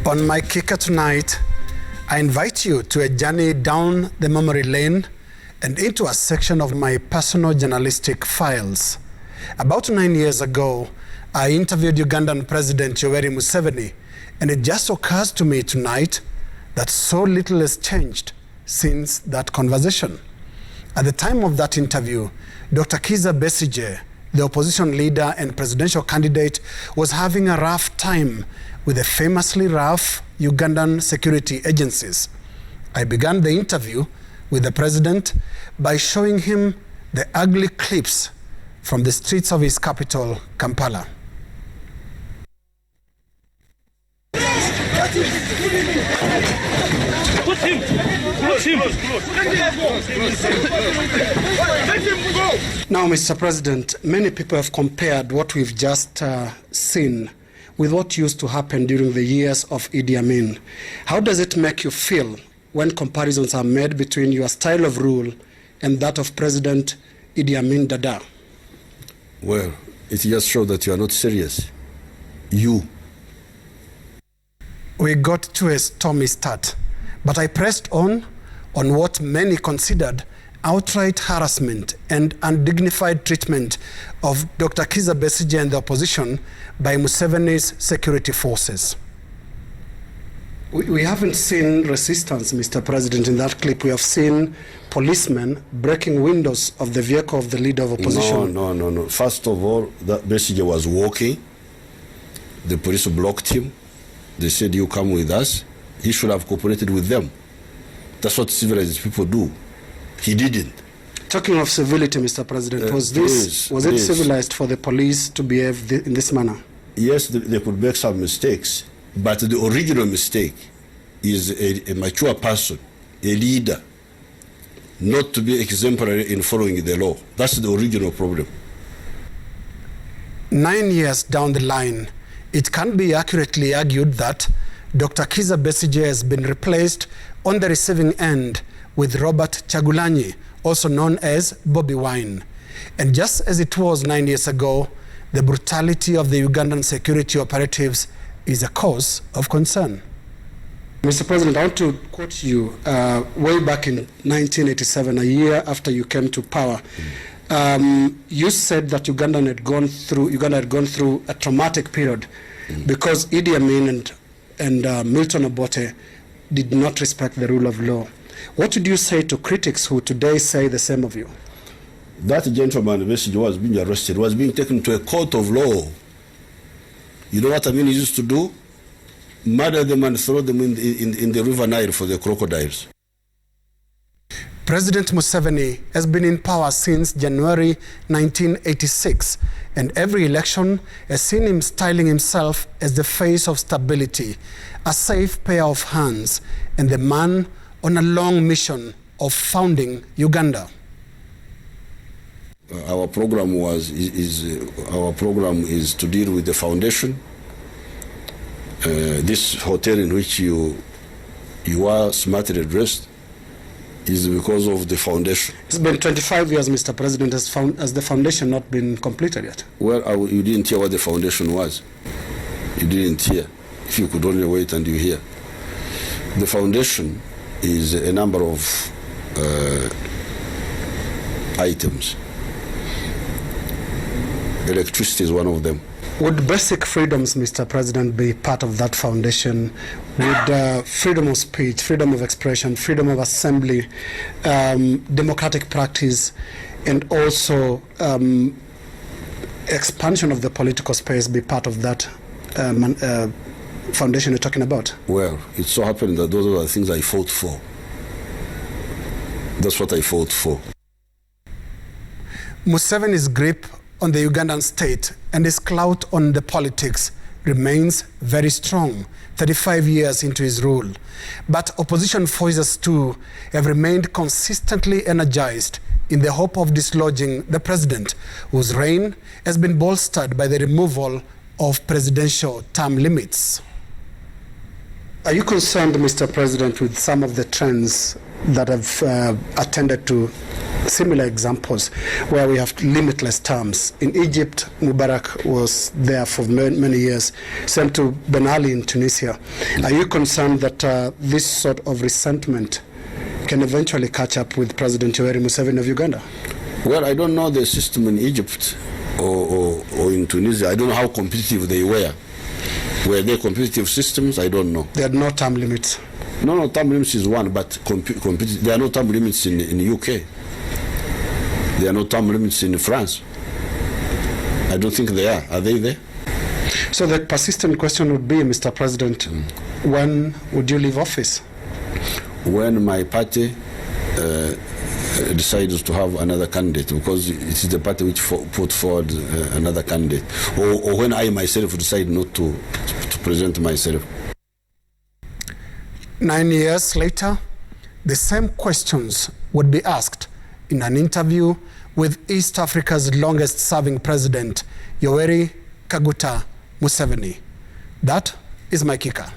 On my kicker tonight, I invite you to a journey down the memory lane and into a section of my personal journalistic files. About 9 years ago, I interviewed Ugandan President Yoweri Museveni, and it just occurs to me tonight that so little has changed since that conversation. At the time of that interview, Dr. Kizza besigye, the opposition leader and presidential candidate, was having a rough time with the famously rough Ugandan security agencies. I began the interview with the president by showing him the ugly clips from the streets of his capital, Kampala. Now, Mr. President, many people have compared what we've just seen with what used to happen during the years of Idi Amin. How does it make you feel when comparisons are made between your style of rule and that of President Idi Amin Dada? Well, it just shows that you are not serious. We got to a stormy start, but I pressed on what many considered outright harassment and undignified treatment of Dr. Kizza besigye and the opposition by Museveni's security forces. We haven't seen resistance, Mr. President, in that clip. We have seen policemen breaking windows of the vehicle of the leader of opposition. No. First of all, that Besigye was walking. The police blocked him. They said, "You come with us." He should have cooperated with them. That's what civilized people do. He didn't. Talking of civility, Mr. President, was it civilized for the police to behave in this manner? Yes, they could make some mistakes, but the original mistake is a mature person, a leader, not to be exemplary in following the law. That's the original problem. 9 years down the line, it can be accurately argued that Dr. Kizza besigye has been replaced on the receiving end with Robert Kyagulanyi, also known as Bobi Wine. And just as it was 9 years ago, the brutality of the Ugandan security operatives is a cause of concern. Mr. President, I want to quote you way back in 1987, a year after you came to power. You said that Uganda had gone through a traumatic period because Idi Amin and Milton Obote did not respect the rule of law. What would you say to critics who today say the same of you? That gentleman, Besigye, was being arrested, was being taken to a court of law. You know what Amin used to do? Murder them and throw them in the river Nile for the crocodiles. President Museveni has been in power since January 1986, and every election has seen him styling himself as the face of stability, a safe pair of hands, and the man on a long mission of founding Uganda. Our program is to deal with the foundation. This hotel in which you are smartly dressed is because of the foundation. It's been 25 years, Mr. President. Has the foundation not been completed yet? Well, you didn't hear what the foundation was. You didn't hear. If you could only wait and you hear. The foundation is a number of items. Electricity is one of them. Would basic freedoms, Mr. President, be part of that foundation? Would freedom of speech, freedom of expression, freedom of assembly, democratic practice, and also expansion of the political space be part of that foundation you're talking about? Well, it so happened that those are the things I fought for. That's what I fought for. Museveni's grip on the Ugandan state and his clout on the politics remains very strong 35 years into his rule. But opposition voices too have remained consistently energized in the hope of dislodging the president, whose reign has been bolstered by the removal of presidential term limits. Are you concerned, Mr. President, with some of the trends that have attended to similar examples where we have limitless terms. In Egypt, Mubarak was there for many years, same to Ben Ali in Tunisia. Are you concerned that this sort of resentment can eventually catch up with President Yoweri Museveni of Uganda? Well, I don't know the system in Egypt or in Tunisia. I don't know how competitive they were. Were they competitive systems? I don't know. They had no term limits. No, term limits is one, but there are no term limits in the UK. There are no term limits in France. I don't think they are. Are they there? So the persistent question would be, Mr. President, when would you leave office? When my party decides to have another candidate, because it is the party which put forward another candidate, or when I myself decide not to present myself. 9 years later, the same questions would be asked in an interview with East Africa's longest-serving president, Yoweri Kaguta Museveni. That is my kicker.